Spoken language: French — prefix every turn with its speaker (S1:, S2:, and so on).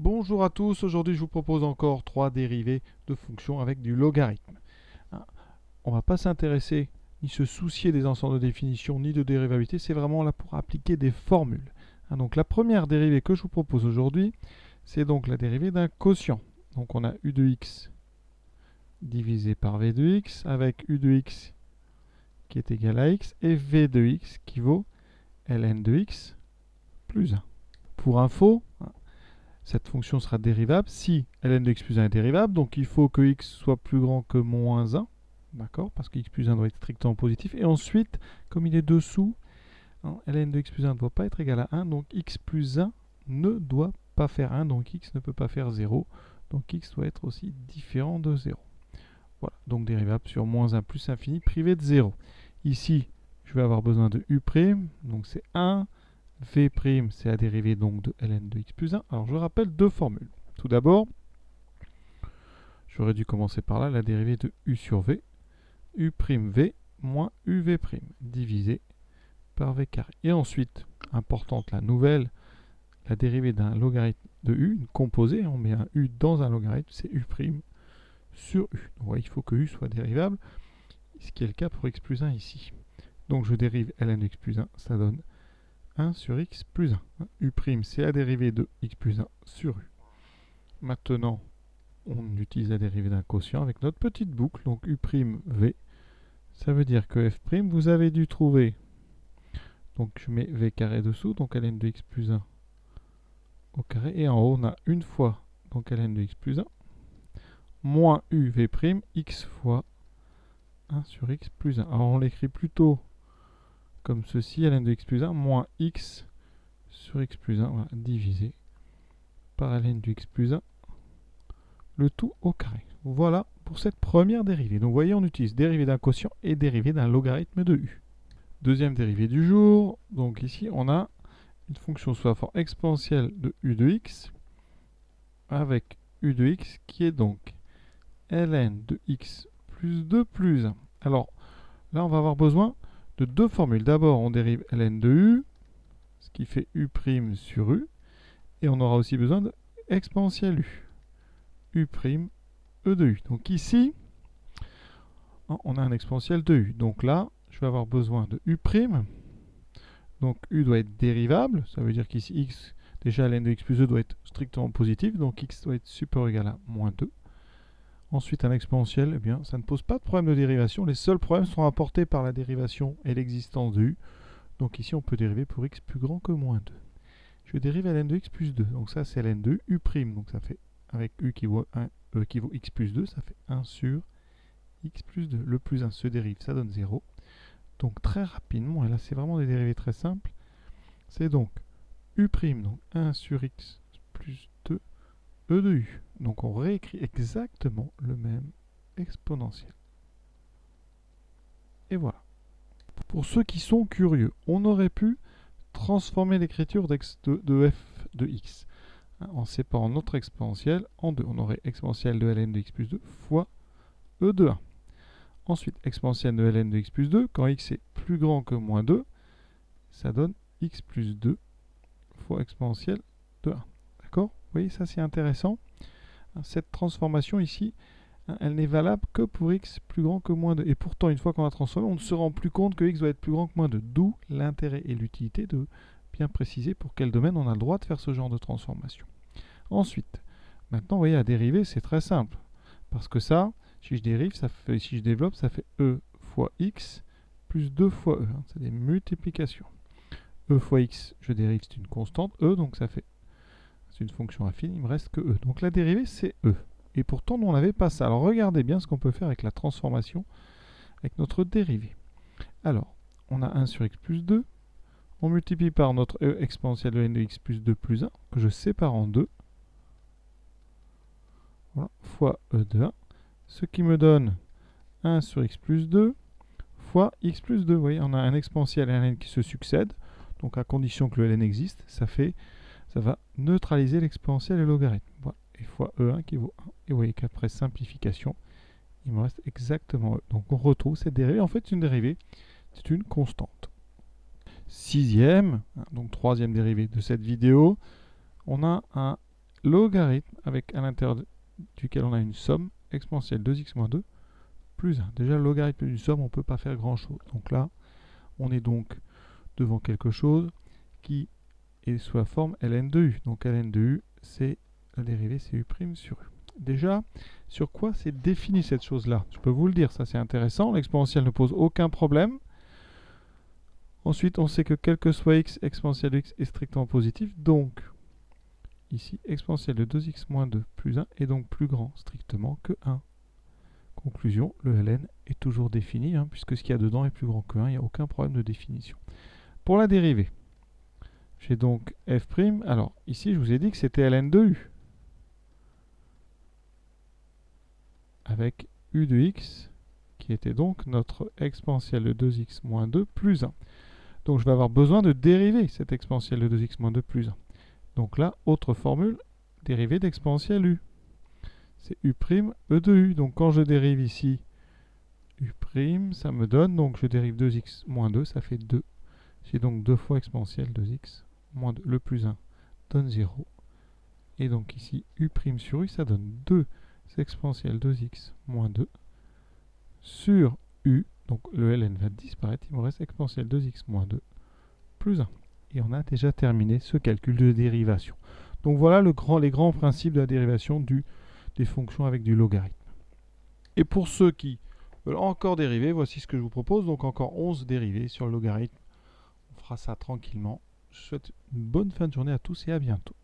S1: Bonjour à tous, aujourd'hui je vous propose encore 3 dérivés de fonctions avec du logarithme. On ne va pas s'intéresser ni se soucier des ensembles de définition ni de dérivabilité, c'est vraiment là pour appliquer des formules. Donc la première dérivée que je vous propose aujourd'hui, c'est donc la dérivée d'un quotient. Donc on a u de x divisé par v de x avec u de x qui est égal à x et v de x qui vaut ln de x plus 1. Pour info, cette fonction sera dérivable si ln de x plus 1 est dérivable, donc il faut que x soit plus grand que moins 1, d'accord, parce que x plus 1 doit être strictement positif, et ensuite, comme il est dessous, ln de x plus 1 ne doit pas être égal à 1, donc x plus 1 ne doit pas faire 1, donc x ne peut pas faire 0, donc x doit être aussi différent de 0. Voilà, donc dérivable sur moins 1 plus infini privé de 0. Ici, je vais avoir besoin de u', donc c'est 1, v', c'est la dérivée donc de ln de x plus 1. Alors je rappelle deux formules. Tout d'abord, j'aurais dû commencer par là, la dérivée de u sur v, u'v moins uv' divisé par v carré. Et ensuite, importante la nouvelle, la dérivée d'un logarithme de u, une composée, on met un u dans un logarithme, c'est u' sur u. Donc vous voyez, il faut que u soit dérivable, ce qui est le cas pour x plus 1 ici. Donc je dérive ln de x plus 1, ça donne 1 sur x plus 1. U', c'est la dérivée de x plus 1 sur u. Maintenant, on utilise la dérivée d'un quotient avec notre petite boucle, donc u'v. Ça veut dire que f', vous avez dû trouver, donc je mets v carré dessous, donc ln de x plus 1 au carré, et en haut on a une fois, donc ln de x plus 1, moins uv', x fois 1 sur x plus 1. Alors on l'écrit plutôt comme ceci, ln de x plus 1 moins x sur x plus 1, voilà, divisé par ln de x plus 1, le tout au carré. Voilà pour cette première dérivée. Donc vous voyez, on utilise dérivée d'un quotient et dérivée d'un logarithme de u. Deuxième dérivée du jour, donc ici on a une fonction sous la forme exponentielle de u de x avec u de x qui est donc ln de x plus 2 plus 1. Alors là on va avoir besoin de deux formules. D'abord on dérive ln de u, ce qui fait u' sur u, et on aura aussi besoin de exponentielle u, u', e de u. Donc ici, on a un exponentiel de u. Donc là, je vais avoir besoin de u'. Donc u doit être dérivable, ça veut dire qu'ici x, déjà ln de x plus 2 doit être strictement positif, donc x doit être supérieur ou égal à moins 2. Ensuite, un exponentiel, eh bien, ça ne pose pas de problème de dérivation. Les seuls problèmes sont apportés par la dérivation et l'existence de u. Donc ici, on peut dériver pour x plus grand que moins 2. Je dérive ln de x plus 2. Donc ça, c'est ln de u'. Donc ça fait, avec u qui vaut, qui vaut x plus 2, ça fait 1 sur x plus 2. Le plus 1 se dérive, ça donne 0. Donc très rapidement, et là c'est vraiment des dérivés très simples, c'est donc u', donc 1 sur x plus 2, e de u. Donc on réécrit exactement le même exponentiel. Et voilà. Pour ceux qui sont curieux, on aurait pu transformer l'écriture de f de x en séparant notre exponentiel en deux. On aurait exponentielle de ln de x plus 2 fois e de 1. Ensuite, exponentielle de ln de x plus 2, quand x est plus grand que moins 2, ça donne x plus 2 fois exponentielle de 1. D'accord? Vous voyez, ça c'est intéressant. Cette transformation ici, elle n'est valable que pour x plus grand que moins 2. Et pourtant, une fois qu'on a transformé, on ne se rend plus compte que x doit être plus grand que moins 2. D'où l'intérêt et l'utilité de bien préciser pour quel domaine on a le droit de faire ce genre de transformation. Ensuite, maintenant, vous voyez, à dériver, c'est très simple. Parce que ça, si je dérive, ça fait, si je développe, ça fait e fois x plus 2 fois e. C'est des multiplications. E fois x, je dérive, c'est une constante, e, donc ça fait, c'est une fonction affine, il me reste que e. Donc la dérivée, c'est e. Et pourtant, nous, on n'avait pas ça. Alors regardez bien ce qu'on peut faire avec la transformation, avec notre dérivée. Alors, on a 1 sur x plus 2, on multiplie par notre e exponentielle de n de x plus 2 plus 1, que je sépare en 2, voilà, fois e de 1, ce qui me donne 1 sur x plus 2 fois x plus 2. Vous voyez, on a un exponentiel et un ln qui se succèdent. Donc à condition que le ln existe, ça va neutraliser l'exponentiel et le logarithme. Voilà. Et fois e1 qui vaut 1. Et vous voyez qu'après simplification, il me reste exactement e. Donc on retrouve cette dérivée. En fait, une dérivée, c'est une constante. Sixième, donc troisième dérivée de cette vidéo, on a un logarithme avec à l'intérieur duquel on a une somme exponentielle 2x moins 2 plus 1. Déjà, le logarithme d'une somme, on ne peut pas faire grand-chose. Donc là, on est donc devant quelque chose qui est sous la forme ln de u. Donc ln de u, c'est la dérivée, c'est u' sur u. Déjà, sur quoi c'est défini cette chose-là? Je peux vous le dire, ça c'est intéressant. L'exponentielle ne pose aucun problème. Ensuite, on sait que quel que soit x, exponentielle de x est strictement positif. Donc, ici, exponentielle de 2x moins 2 plus 1 est donc plus grand strictement que 1. Conclusion, le ln est toujours défini, puisque ce qu'il y a dedans est plus grand que 1, il n'y a aucun problème de définition. Pour la dérivée, j'ai donc f', alors ici je vous ai dit que c'était ln de u, avec u de x, qui était donc notre exponentielle de 2x moins 2 plus 1. Donc je vais avoir besoin de dériver cette exponentielle de 2x moins 2 plus 1. Donc là, autre formule, dérivée d'exponentielle u. C'est u' e de u. Donc quand je dérive ici u', ça me donne, donc je dérive 2x moins 2, ça fait 2. J'ai donc 2 fois exponentielle 2x moins 2, le plus 1 donne 0. Et donc ici, u' sur u, ça donne 2 exponentielle 2x moins 2 sur u. Donc le ln va disparaître, il me reste exponentielle 2x moins 2 plus 1. Et on a déjà terminé ce calcul de dérivation. Donc voilà les grands principes de la dérivation des fonctions avec du logarithme. Et pour ceux qui veulent encore dériver, voici ce que je vous propose. Donc encore 11 dérivés sur le logarithme. On fera ça tranquillement. Je vous souhaite une bonne fin de journée à tous et à bientôt.